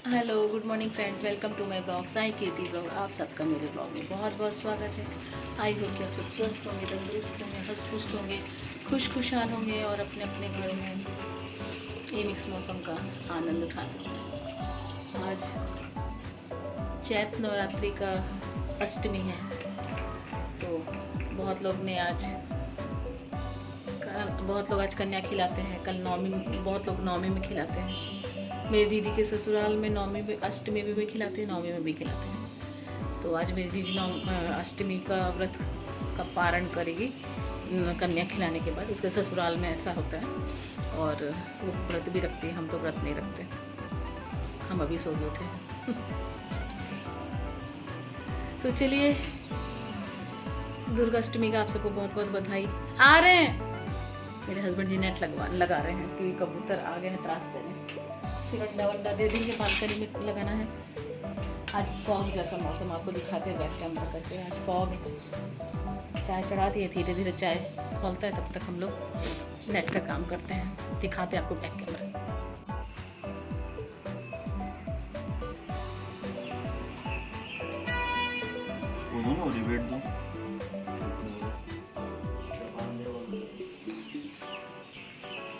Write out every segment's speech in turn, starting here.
Hello good morning friends, welcome to my blog Sai Keerthi blog. आप सबका मेरे ब्लॉग में बहुत बहुत स्वागत है। आई होप कि आप सब स्वस्थ होंगे, तंदुरुस्त होंगे, हंस पुष्ट होंगे, खुशहाल होंगे और अपने अपने घरों में ये मिक्स मौसम का आनंद उठाते हैं। आज चैत नवरात्रि का अष्टमी है, तो बहुत लोग आज कन्या खिलाते हैं। कल नवमी, बहुत लोग नवमी में खिलाते हैं। मेरी दीदी के ससुराल में नवमी में, अष्टमी में भी खिलाते हैं, नवमी में भी खिलाते हैं। तो आज मेरी दीदी अष्टमी का व्रत का पारण करेगी कन्या खिलाने के बाद। उसके ससुराल में ऐसा होता है और वो व्रत भी रखती है। हम तो व्रत नहीं रखते, हम अभी सो गए थे। तो चलिए, दुर्गाष्टमी का आप सबको बहुत बहुत बधाई। आ रहे हैं मेरे हस्बैंड जी, नेट लगा रहे हैं क्योंकि कबूतर आ गए हैं त्रास देने। फिर अंडा वंडा दे देंगे, बालकनी में लगाना है। आज फॉग जैसा मौसम आपको दिखाते हैं, बैक कैमरा करके। आज फॉग है। चाय चढ़ा दिए, धीरे धीरे चाय खोलता है, तब तक हम लोग नेट का काम करते हैं। दिखाते हैं आपको बैक कैमरा।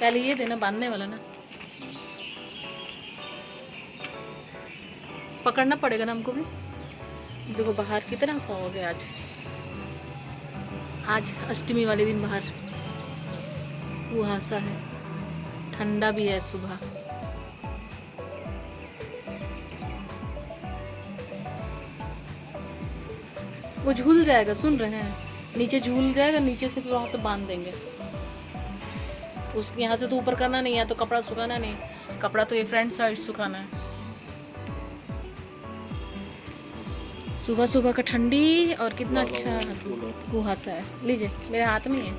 पहले ये देना, बांधने वाला ना पकड़ना पड़ेगा ना हमको भी। देखो बाहर कितना फॉग है आज। आज अष्टमी वाले दिन बाहर कुहासा है, ठंडा भी है सुबह। वो झूल जाएगा, सुन रहे हैं? नीचे झूल जाएगा, नीचे से फिर वहाँ से बांध देंगे। उसके यहाँ से तो ऊपर करना नहीं है, तो कपड़ा सुखाना नहीं, कपड़ा तो ये फ्रंट साइड सुखाना है। सुबह सुबह का ठंडी और कितना अच्छा कुहासा है। लीजिए, मेरे हाथ में ही है।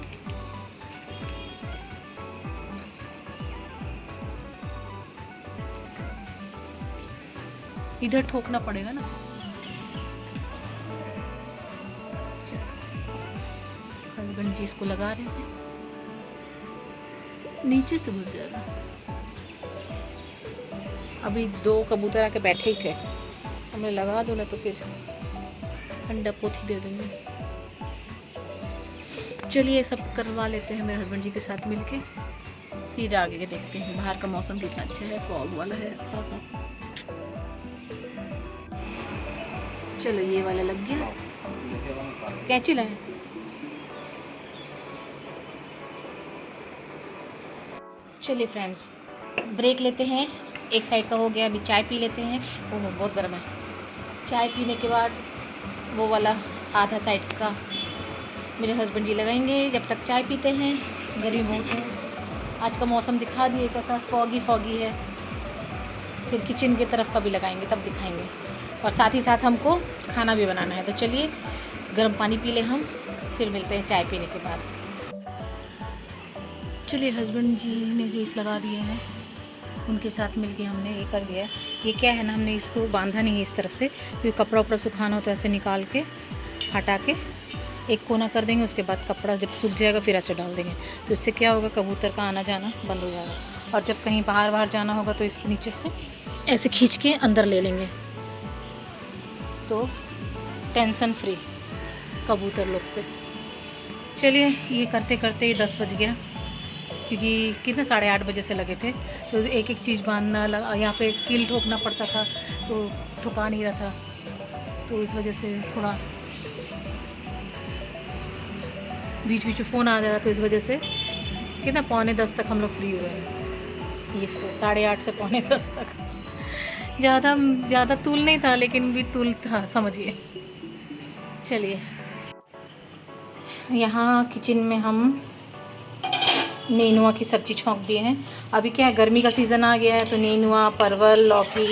इधर ठोकना पड़ेगा ना। हस्बैंड जी इसको लगा रहे हैं, नीचे से घुस जाएगा। अभी 2 कबूतर आके बैठे ही थे, हमें लगा दो ना तो फिर अंडा पोथी दे देंगे। चलिए सब करवा लेते हैं मेरे हस्बैंड जी के साथ मिलके, फिर आगे के देखते हैं। बाहर का मौसम कितना अच्छा है, फॉग वाला है। चलो ये वाला लग गया। कैंची लाए? चलिए फ्रेंड्स, ब्रेक लेते हैं। एक साइड का हो गया, अभी चाय पी लेते हैं। ओह बहुत गर्म है। चाय पीने के बाद वो वाला आधा साइड का मेरे हस्बैंड जी लगाएंगे। जब तक चाय पीते हैं, गर्मी बहुत है। आज का मौसम दिखा दिए कैसा फॉगी है। फिर किचन की तरफ का भी लगाएंगे, तब दिखाएंगे। और साथ ही साथ हमको खाना भी बनाना है। तो चलिए गर्म पानी पी ले हम, फिर मिलते हैं चाय पीने के बाद। चलिए, हस्बैंड जी ने रेस लगा दिए हैं, उनके साथ मिलके हमने ये कर दिया। ये क्या है ना, हमने इसको बांधा नहीं है इस तरफ से, क्योंकि कपड़ा उपड़ा सुखाना हो तो ऐसे निकाल के हटा के एक कोना कर देंगे। उसके बाद कपड़ा जब सूख जाएगा फिर ऐसे डाल देंगे। तो इससे क्या होगा, कबूतर का आना जाना बंद हो जाएगा। और जब कहीं बाहर जाना होगा तो इसको नीचे से ऐसे खींच के अंदर ले लेंगे, तो टेंशन फ्री कबूतर लोग से। चलिए ये करते करते 10 बज गया, क्योंकि कितने 8:30 बजे से लगे थे। तो एक एक चीज़ बांधना लगा, यहाँ पे कील ठोकना पड़ता था, तो ठुका नहीं रहा था। तो इस वजह से थोड़ा बीच बीच में फ़ोन आ जा रहा, तो इस वजह से कितना 9:45 तक हम लोग फ्री हुए हैं। इससे 8:30 से 9:45 तक ज़्यादा तूल नहीं था, लेकिन भी तूल था, समझिए। चलिए, यहाँ किचन में हम नेनुआ की सब्ज़ी छोंक दिए हैं। अभी क्या है, गर्मी का सीज़न आ गया है, तो नेनुआ, परवल, लौकी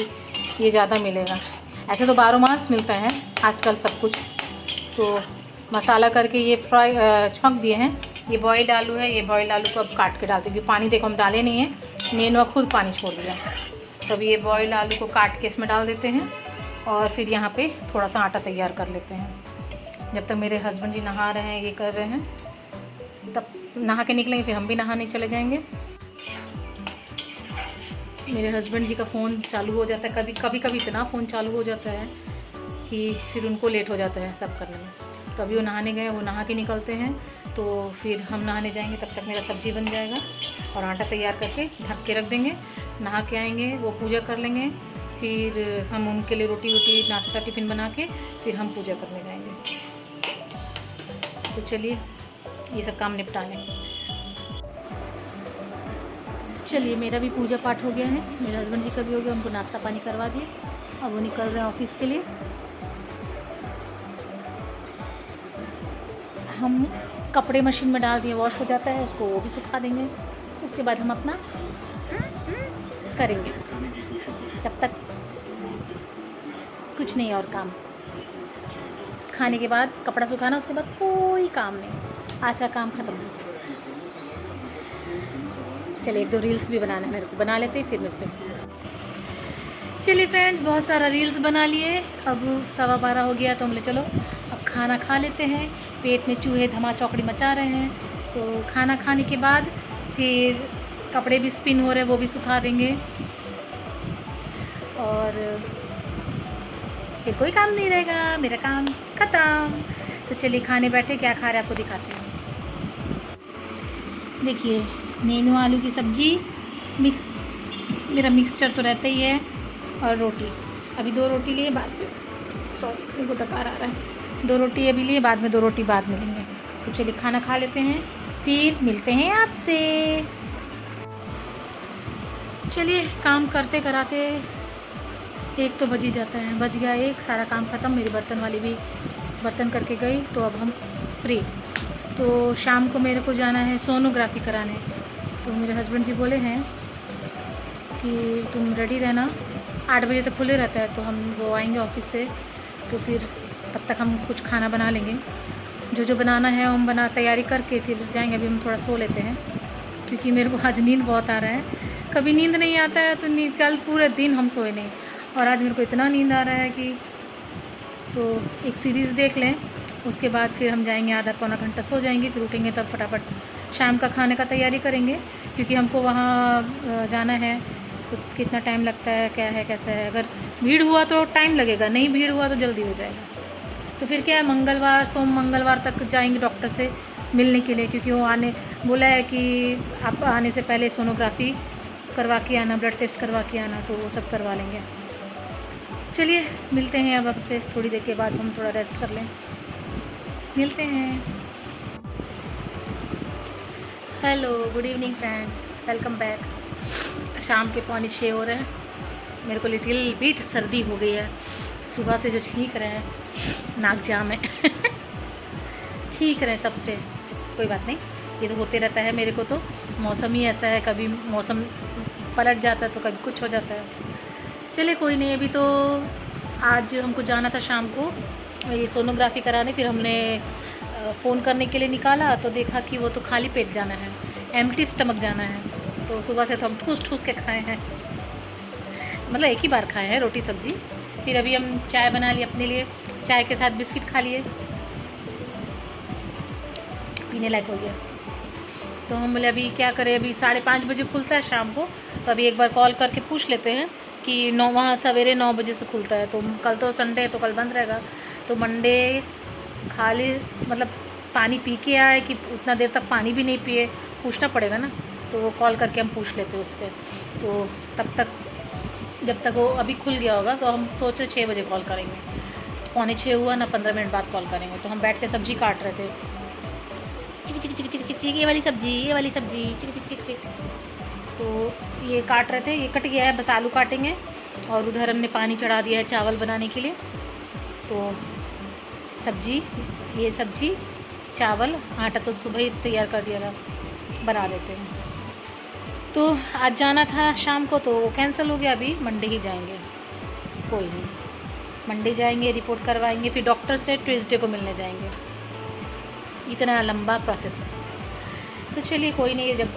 ये ज़्यादा मिलेगा। ऐसे तो 12 मास मिलता है आजकल सब कुछ। तो मसाला करके ये फ्राई छोंक दिए हैं। ये बॉइल्ड आलू है, ये बॉइल्ड आलू को अब काट के डालते हैं, क्योंकि पानी देखो हम डाले नहीं है, नेनुआ खुद पानी छोड़ दिया। तब ये बॉइल्ड आलू को काट के इसमें डाल देते हैं, और फिर यहाँ पे थोड़ा सा आटा तैयार कर लेते हैं। जब तक मेरे हस्बैंड जी नहा रहे हैं, ये कर रहे हैं, तब नहा के निकलेंगे, फिर हम भी नहाने चले जाएंगे। मेरे हस्बैंड जी का फ़ोन चालू हो जाता है, कभी कभी कभी इतना फ़ोन चालू हो जाता है कि फिर उनको लेट हो जाता है सब करने में। तो अभी वो नहाने गए, वो नहा के निकलते हैं, तो फिर हम नहाने जाएंगे, तब तक मेरा सब्ज़ी बन जाएगा और आटा तैयार करके ढक के रख देंगे। नहा के आएंगे, वो पूजा कर लेंगे, फिर हम उनके लिए रोटी वोटी नाश्ता टिफ़िन बना के फिर हम पूजा करने जाएंगे। तो चलिए ये सब काम निपटा लें। चलिए मेरा भी पूजा पाठ हो गया है, मेरे हस्बैंड जी का भी हो गया, उनको नाश्ता पानी करवा दिए, अब वो निकल रहे हैं ऑफिस के लिए। हम कपड़े मशीन में डाल दिए, वॉश हो जाता है, उसको वो भी सुखा देंगे, उसके बाद हम अपना करेंगे। तब तक कुछ नहीं और काम, खाने के बाद कपड़ा सुखाना, उसके बाद कोई काम नहीं, आज का काम ख़त्म। चलिए 1-2 रील्स भी बनाना है मेरे को, बना लेते हैं फिर मिलते हैं। चलिए फ्रेंड्स, बहुत सारा रील्स बना लिए, अब 12:15 हो गया, तो हम बोले चलो अब खाना खा लेते हैं। पेट में चूहे धमा चौकड़ी मचा रहे हैं, तो खाना खाने के बाद फिर कपड़े भी स्पिन हो रहे हैं, वो भी सुखा देंगे और फिर कोई काम नहीं रहेगा, मेरा काम ख़त्म। तो चलिए खाने बैठे, क्या खा रहे हैं आपको दिखाते हैं। देखिए नीनू आलू की सब्ज़ी, मेरा मिक्सचर तो रहता ही है, और रोटी। अभी 2 रोटी लिए, बाद में सॉरी मेरे को डकार आ रहा है, 2 रोटी अभी लिए, बाद में 2 रोटी बाद में लेंगे। तो चलिए खाना खा लेते हैं, फिर मिलते हैं आपसे। चलिए काम करते कराते 1 तो बज ही जाता है, बज गया 1, सारा काम ख़त्म। मेरी बर्तन वाली भी बर्तन करके गई, तो अब हम फ्री। तो शाम को मेरे को जाना है सोनोग्राफी कराने, तो मेरे हस्बैंड जी बोले हैं कि तुम रेडी रहना, 8 बजे तक खुले रहता है, तो हम वो आएंगे ऑफिस से, तो फिर तब तक हम कुछ खाना बना लेंगे, जो बनाना है हम बना तैयारी करके फिर जाएंगे। अभी हम थोड़ा सो लेते हैं, क्योंकि मेरे को आज नींद बहुत आ रहा है, कभी नींद नहीं आता है तो नींद, कल पूरे दिन हम सोए नहीं, और आज मेरे को इतना नींद आ रहा है कि तो एक सीरीज़ देख लें, उसके बाद फिर हम जाएंगे, आधा पौना घंटा सो जाएंगे, फिर उठेंगे तब फटाफट शाम का खाने का तैयारी करेंगे, क्योंकि हमको वहाँ जाना है। तो कितना टाइम लगता है, क्या है, कैसा है, अगर भीड़ हुआ तो टाइम लगेगा, नहीं भीड़ हुआ तो जल्दी हो जाएगा। तो फिर क्या है, मंगलवार तक जाएंगे डॉक्टर से मिलने के लिए, क्योंकि वो बोला है कि आप आने से पहले सोनोग्राफी करवा के आना, ब्लड टेस्ट करवा के आना, तो वो सब करवा लेंगे। चलिए मिलते हैं अब आपसे थोड़ी देर के बाद, हम थोड़ा रेस्ट कर लें, मिलते हैं। Hello, good evening friends, welcome back. शाम के 5:45 हो रहे हैं, मेरे को लिटिल बिट सर्दी हो गई है, सुबह से जो छींक रहे हैं, नाक जाम है छींक रहे हैं तब से। कोई बात नहीं, ये तो होते रहता है, मेरे को तो मौसम ही ऐसा है, कभी मौसम पलट जाता है तो कभी कुछ हो जाता है। चलिए कोई नहीं, अभी तो आज हमको जाना था शाम को ये सोनोग्राफी कराने, फिर हमने फ़ोन करने के लिए निकाला, तो देखा कि वो तो खाली पेट जाना है, एम्प्टी स्टमक जाना है। तो सुबह से तो हम ठूस ठूस के खाए हैं, मतलब एक ही बार खाए हैं रोटी सब्जी। फिर अभी हम चाय बना ली अपने लिए, चाय के साथ बिस्किट खा लिए, पीने लायक हो गया। तो हम बोले अभी क्या करें, अभी 5:30 बजे खुलता है शाम को, तो अभी एक बार कॉल करके पूछ लेते हैं कि वहाँ सवेरे 9 बजे से खुलता है, तो कल तो संडे है तो कल बंद रहेगा, तो मंडे खाली मतलब पानी पी के आए कि उतना देर तक पानी भी नहीं पिए, पूछना पड़ेगा ना। तो वो कॉल करके हम पूछ लेते हैं उससे, तो तब तक जब तक वो अभी खुल गया होगा, तो हम सोच रहे 6 बजे कॉल करेंगे, 5:45 हुआ ना, 15 मिनट बाद कॉल करेंगे। तो हम बैठ के सब्ज़ी काट रहे थे, चिक चिक चिक चिक चिक चिक, ये वाली सब्ज़ी चिक चिक चिक चिक, तो ये काट रहे थे, ये कट गया है, बस आलू काटेंगे। और उधर हमने पानी चढ़ा दिया है चावल बनाने के लिए, तो ये सब्ज़ी चावल, आटा तो सुबह ही तैयार कर दिया था, बना देते हैं। तो आज जाना था शाम को, तो कैंसिल हो गया, अभी मंडे ही जाएंगे। कोई नहीं, मंडे जाएंगे, रिपोर्ट करवाएंगे, फिर डॉक्टर से ट्यूसडे को मिलने जाएंगे। इतना लंबा प्रोसेस है। तो चलिए कोई नहीं, जब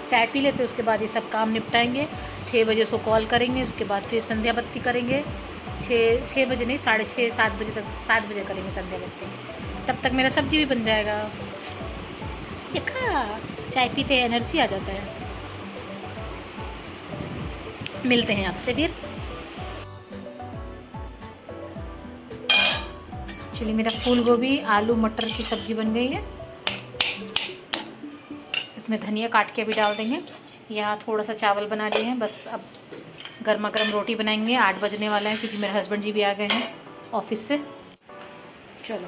चाय पी लेते उसके बाद ये सब काम निपटाएंगे। 6 बजे उसको कॉल करेंगे, उसके बाद फिर संध्या बत्ती करेंगे। 6 बजे नहीं, 6:30 7 बजे तक, 7 बजे करेंगे संध्या बत्ती, तब तक मेरा सब्जी भी बन जाएगा। देखा, चाय पीते एनर्जी आ जाता है। मिलते हैं आपसे फिर। चलिए, मेरा फूल गोभी आलू मटर की सब्ज़ी बन गई है। इसमें धनिया काट के भी डाल देंगे। यहाँ थोड़ा सा चावल बना लिए हैं, बस अब गर्मा गर्म रोटी बनाएंगे। 8 बजने वाला है क्योंकि मेरे हस्बैंड जी भी आ गए हैं ऑफिस से। चलो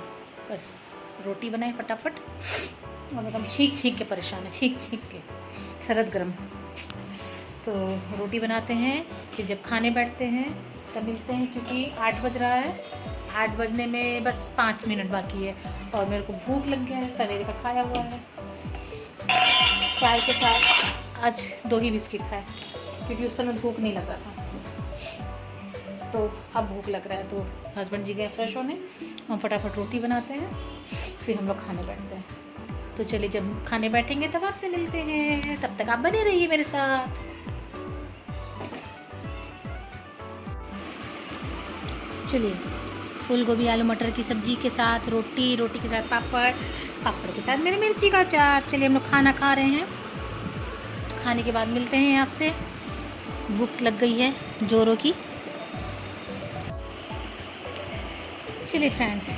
बस रोटी बनाए फटाफट। और एकदम छींक के परेशान है, छींक के सरद गर्म। तो रोटी बनाते हैं, फिर जब खाने बैठते हैं तब मिलते हैं, क्योंकि 8 बज रहा है। 8 बजने में बस 5 मिनट बाकी है और मेरे को भूख लग गया है। सवेरे का खाया हुआ है, चाय के साथ आज 2 ही बिस्किट खाए क्योंकि उस समय भूख नहीं लग रहा था। तो अब भूख लग रहा है, तो हस्बैंड जी गए फ्रेश होने, हम फटाफट रोटी बनाते हैं, फिर हम लोग खाने बैठते हैं। तो चलिए, जब खाने बैठेंगे तब आपसे मिलते हैं। तब तक आप बने रहिए मेरे साथ। चलिए, फूल गोभी आलू मटर की सब्ज़ी के साथ रोटी, रोटी के साथ पापड़, पापड़ के साथ मेरे मिर्ची का अचार। चलिए, हम लोग खाना खा रहे हैं। खाने के बाद मिलते हैं आपसे। भूख लग गई है जोरों की। चलिए फ्रेंड्स,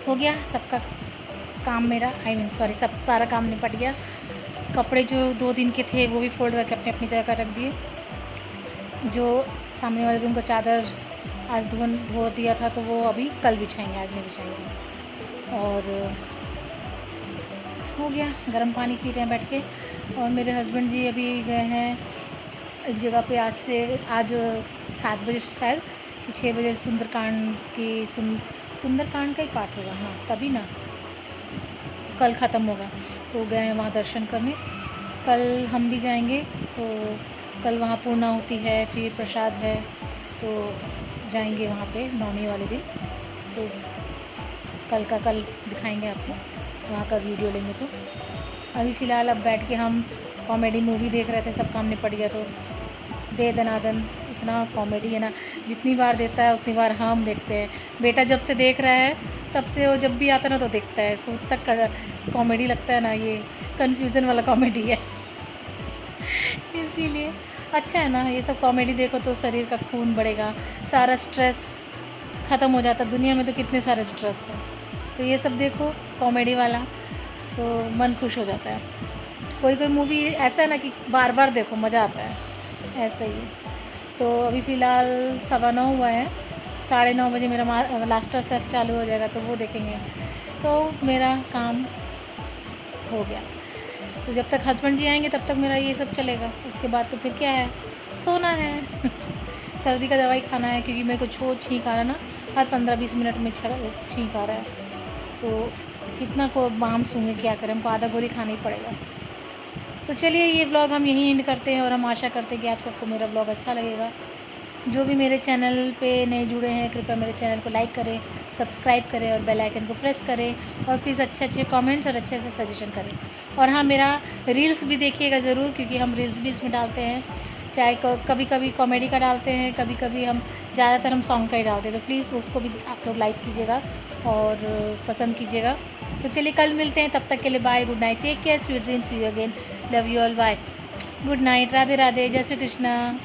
हो गया सबका काम मेरा, सब सारा काम निपट गया। कपड़े जो 2 दिन के थे वो भी फोल्ड करके अपनी अपनी जगह रख दिए। जो सामने वाले रूम का चादर आज धो दिया था, तो वो अभी कल बिछाएंगे, आज नहीं बिछाएंगे। और हो गया, गर्म पानी पी रहे हैं बैठ के। और मेरे हस्बैंड जी अभी गए हैं एक जगह पे। आज 7 बजे से शायद कि 6 बजे सुंदरकांड का ही पाठ होगा। हाँ, तभी ना, तो कल ख़त्म होगा। तो गए हैं वहाँ दर्शन करने। कल हम भी जाएंगे। तो कल वहाँ पूर्णाहुति है, फिर प्रसाद है, तो जाएंगे वहाँ पे 9वीं वाले दिन। तो कल दिखाएंगे आपको, वहाँ का वीडियो लेंगे। तो अभी फ़िलहाल अब बैठ के हम कॉमेडी मूवी देख रहे थे। सब काम निपट गया तो दे दनादन। इतना कॉमेडी है ना, जितनी बार देता है उतनी बार हम देखते हैं। बेटा जब से देख रहा है तब से वो जब भी आता है ना तो देखता है। उसको तक कॉमेडी लगता है ना, ये कन्फ्यूज़न वाला कॉमेडी है। इसीलिए अच्छा है ना, ये सब कॉमेडी देखो तो शरीर का खून बढ़ेगा, सारा स्ट्रेस ख़त्म हो जाता है। दुनिया में तो कितने सारे स्ट्रेस हैं, तो ये सब देखो कॉमेडी वाला, तो मन खुश हो जाता है। कोई मूवी ऐसा है ना कि बार बार देखो, मज़ा आता है, ऐसा ही है। तो अभी फ़िलहाल 9:15 हुआ है। 9:30 बजे मेरा मास्टर शेफ़ चालू हो जाएगा, तो वो देखेंगे। तो मेरा काम हो गया। तो जब तक हस्बैंड जी आएंगे तब तक मेरा ये सब चलेगा। उसके बाद तो फिर क्या है, सोना है। सर्दी का दवाई खाना है, क्योंकि मेरे को छींक आ रहा है ना, हर 15-20 मिनट में छींक आ रहा है। तो कितना को बाम सूंघे, क्या करें, हमको आधा गोली खाना ही पड़ेगा। तो चलिए, ये व्लॉग हम यहीं एंड करते हैं। और हम आशा करते हैं कि आप सबको मेरा व्लॉग अच्छा लगेगा। जो भी मेरे चैनल पे नए जुड़े हैं, कृपया मेरे चैनल को लाइक करें, सब्सक्राइब करें और बेल आइकन को प्रेस करें। और प्लीज़ अच्छे कमेंट्स और अच्छे से सजेशन करें। और हाँ, मेरा रील्स भी देखिएगा ज़रूर, क्योंकि हम रील्स भी इसमें डालते हैं। चाहे कभी कभी कॉमेडी का डालते हैं, कभी कभी हम ज़्यादातर हम सॉन्ग का ही डालते हैं। तो प्लीज़ उसको भी आप लोग लाइक कीजिएगा और पसंद कीजिएगा। तो चलिए, कल मिलते हैं। तब तक के लिए bye, good night, take care, sweet dreams, you again, love you all, bye, good night, Radhe Radhe, जय श्री कृष्णा।